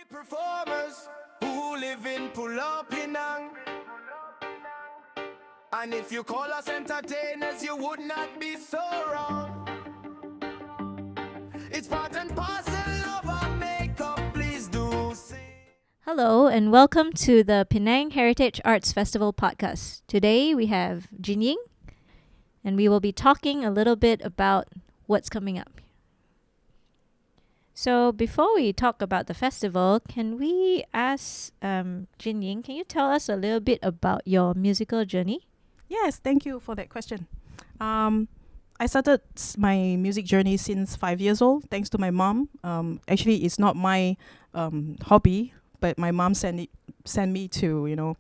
Performers who live in Pulau Penang, and if you call us entertainers, you would not be so wrong. It's part and parcel of our makeup, please do sing. Hello and welcome to the Penang Heritage Arts Festival podcast. Today we have Jin Yin and we will be talking a little bit about what's coming up. So before we talk about the festival, can we ask Jin Yin, can you tell us a little bit about your musical journey? Yes, thank you for that question. I started my music journey since 5 years old, thanks to my mom. Actually, it's not my hobby, but my mom sent me to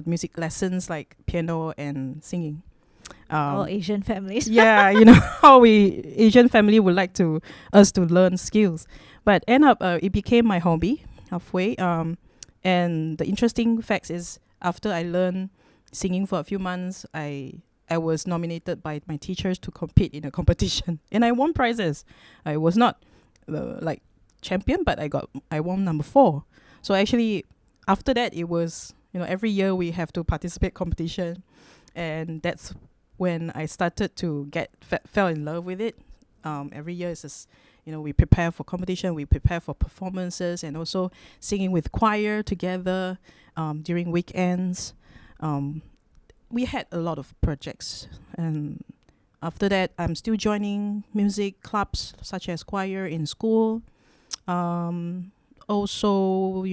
music lessons like piano and singing. All Asian families. Yeah, how we Asian family would like us to learn skills, but end up it became my hobby halfway. And the interesting fact is, after I learned singing for a few months, I was nominated by my teachers to compete in a competition, and I won prizes. I was not like champion, but I won number 4. So actually, after that, it was every year we have to participate competition, and that's when I started to fell in love with it. Every year is just, we prepare for competition, we prepare for performances, and also singing with choir together during weekends. We had a lot of projects, and after that, I'm still joining music clubs such as choir in school. Also,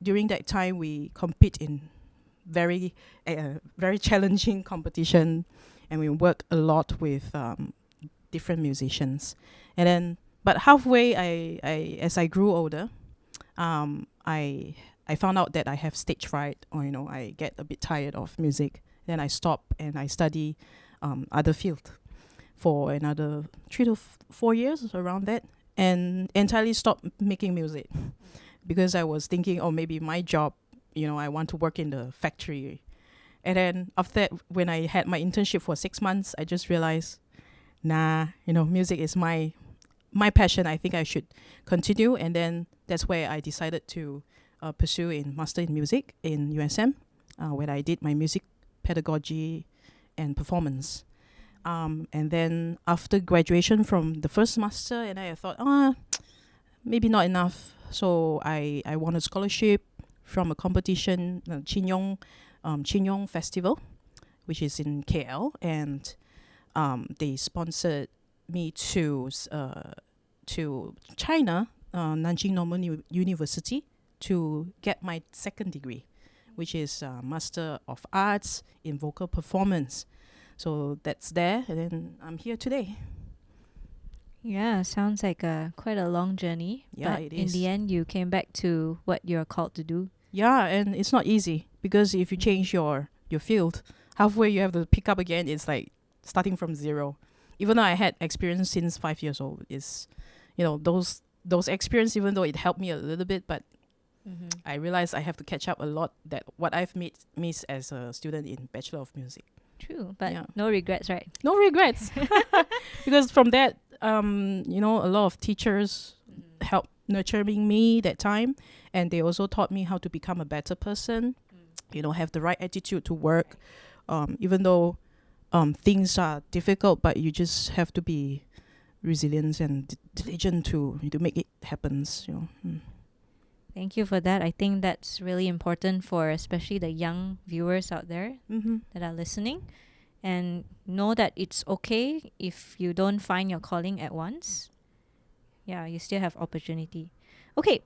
during that time, we compete in very challenging competition, and we work a lot with different musicians. And then, but halfway, I as I grew older, I found out that I have stage fright, or I get a bit tired of music. Then I stop and I study other field for another 3 to 4 years, around that, and entirely stopped making music because I was thinking, maybe my job, I want to work in the factory. And then after that, when I had my internship for 6 months, I just realized, music is my passion. I think I should continue. And then that's where I decided to pursue in Master in Music in USM, where I did my music pedagogy and performance. And then after graduation from the first master, and I thought, maybe not enough. So I won a scholarship from a competition, Chin Yong Festival, which is in KL, and they sponsored me to China, Nanjing Normal University, to get my second degree, which is Master of Arts in Vocal Performance. So that's there, and then I'm here today. Yeah, sounds like quite a long journey. Yeah, but it in is. the end, you came back to what you're called to do. Yeah, and it's not easy, because if you change your field, halfway you have to pick up again. It's like starting from zero. Even though I had experience since 5 years old, is those experience, even though it helped me a little bit, but I realized I have to catch up a lot that what I've missed as a student in Bachelor of Music. True, but Yeah. no regrets, right? No regrets, because from that, a lot of teachers helped nurturing me that time, and they also taught me how to become a better person. Have the right attitude to work, even though things are difficult, but you just have to be resilient and diligent to make it happen. Thank you for that. I think that's really important for especially the young viewers out there that are listening. And know that it's okay if you don't find your calling at once. Yeah, you still have opportunity. Okay,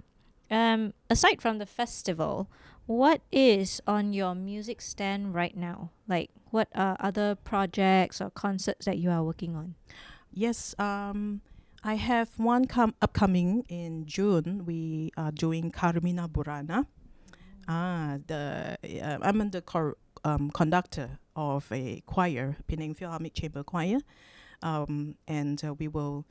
aside from the festival, what is on your music stand right now? Like, what are other projects or concerts that you are working on? Yes, I have one upcoming in June. We are doing Carmina Burana. I'm the conductor of a choir, Penang Philharmonic Chamber Choir, and we will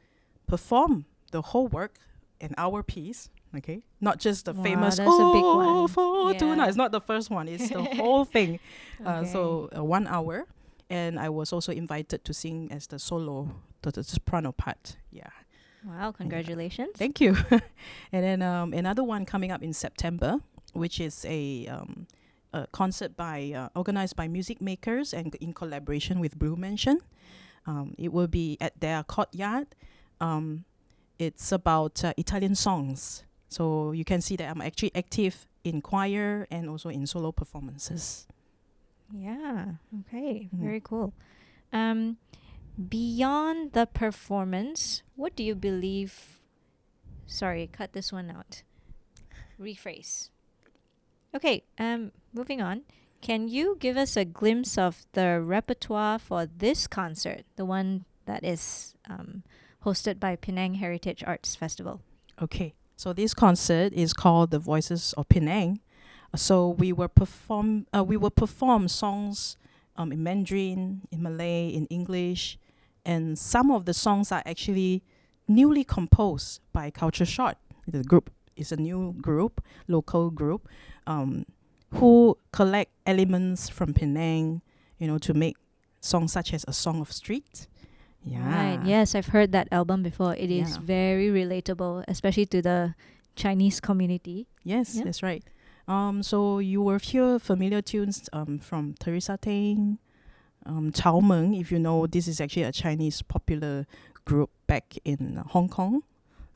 perform the whole work, an hour piece. Okay, not just the famous that's a big one. Fortuna. Yeah. It's not the first one. It's the whole thing. Okay. So 1 hour, and I was also invited to sing as the solo, the soprano part. Yeah. Wow, congratulations. Thank you. And then another one coming up in September, which is a concert organized by music makers and in collaboration with Blue Mansion. It will be at their courtyard. It's about Italian songs. So you can see that I'm actually active in choir and also in solo performances. Yeah, okay, very cool. Beyond the performance, what do you believe? Sorry, cut this one out. Rephrase. Okay, moving on. Can you give us a glimpse of the repertoire for this concert, the one that is hosted by Penang Heritage Arts Festival? Okay, so this concert is called the Voices of Penang. So we will perform songs in Mandarin, in Malay, in English, and some of the songs are actually newly composed by Culture Short. The group is a new group, local group, who collect elements from Penang, to make songs such as A Song of Street. Yeah. Right. Yes, I've heard that album before. It is very relatable, especially to the Chinese community. Yes, that's right. So you will hear familiar tunes from Teresa Teng, Chao Meng, if you know, this is actually a Chinese popular group back in Hong Kong,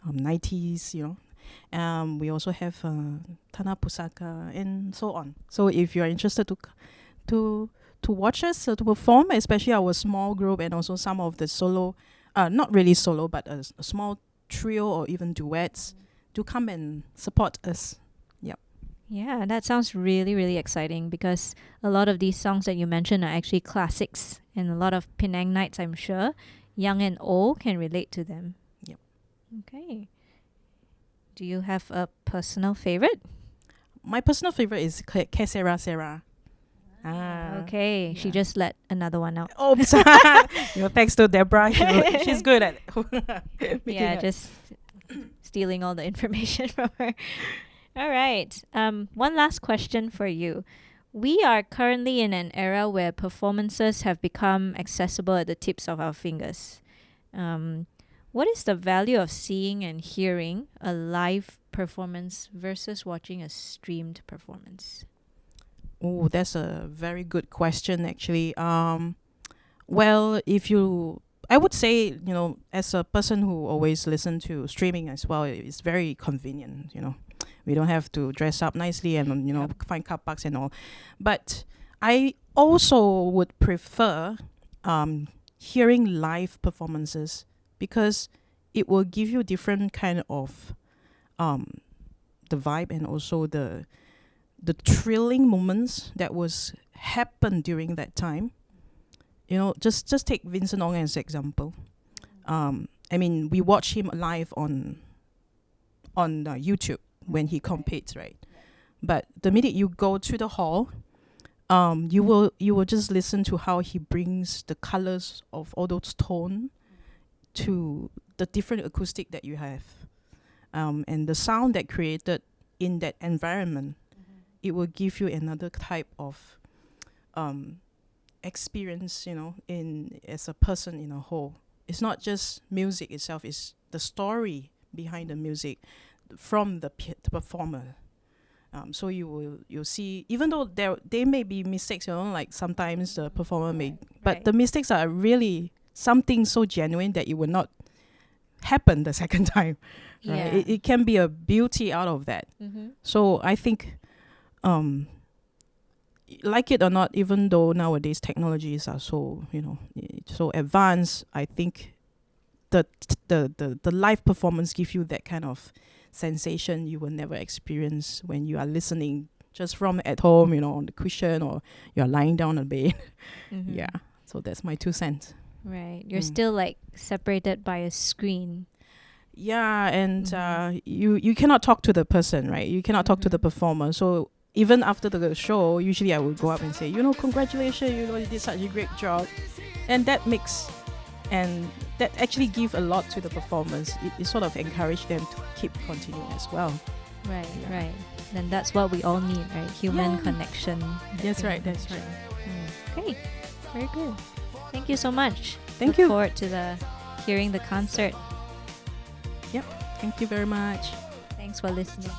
90s, we also have Tana Pusaka and so on. So if you're interested to watch us, to perform, especially our small group and also some of the solo, not really solo, but a small trio or even duets, do come and support us. Yeah, that sounds really, really exciting because a lot of these songs that you mentioned are actually classics, and a lot of Penang nights, I'm sure, young and old can relate to them. Yep. Okay. Do you have a personal favorite? My personal favorite is Que Sera Sera. Okay, she just let another one out. Oops. Thanks to Deborah. She's good at just stealing all the information from her. All right. One last question for you. We are currently in an era where performances have become accessible at the tips of our fingers. What is the value of seeing and hearing a live performance versus watching a streamed performance? Oh, that's a very good question, actually. Well, I would say, as a person who always listen to streaming as well, it's very convenient, We don't have to dress up nicely and, find car parks and all. But I also would prefer hearing live performances because it will give you different kind of the vibe and also the thrilling moments that was happen during that time. Just take Vincent Ong as example. We watch him live on YouTube when he competes, right? But the minute you go to the hall, you will just listen to how he brings the colors of all those tone to the different acoustic that you have, and the sound that created in that environment. It will give you another type of experience, as a person in a whole. It's not just music itself; it's the story behind the music from the performer. So you'll see, even though there may be mistakes, like sometimes the performer may, but the mistakes are really something so genuine that it will not happen the second time. Right? Yeah. It can be a beauty out of that. So I think, like it or not, even though nowadays technologies are so so advanced, I think the live performance gives you that kind of sensation you will never experience when you are listening just from at home, on the cushion, or you're lying down on the bed. Yeah. So that's my 2 cents. Right. You're still like separated by a screen. Yeah, and you cannot talk to the person, right? You cannot talk to the performer. So even after the show, usually I would go up and say, congratulations, you did such a great job. And that actually give a lot to the performance. It sort of encourage them to keep continuing as well. Right. Then that's what we all need, right? Human connection. That's right. Okay, very good. Thank you so much. Thank Look you. forward to hearing the concert. Thank you very much. Thanks for listening.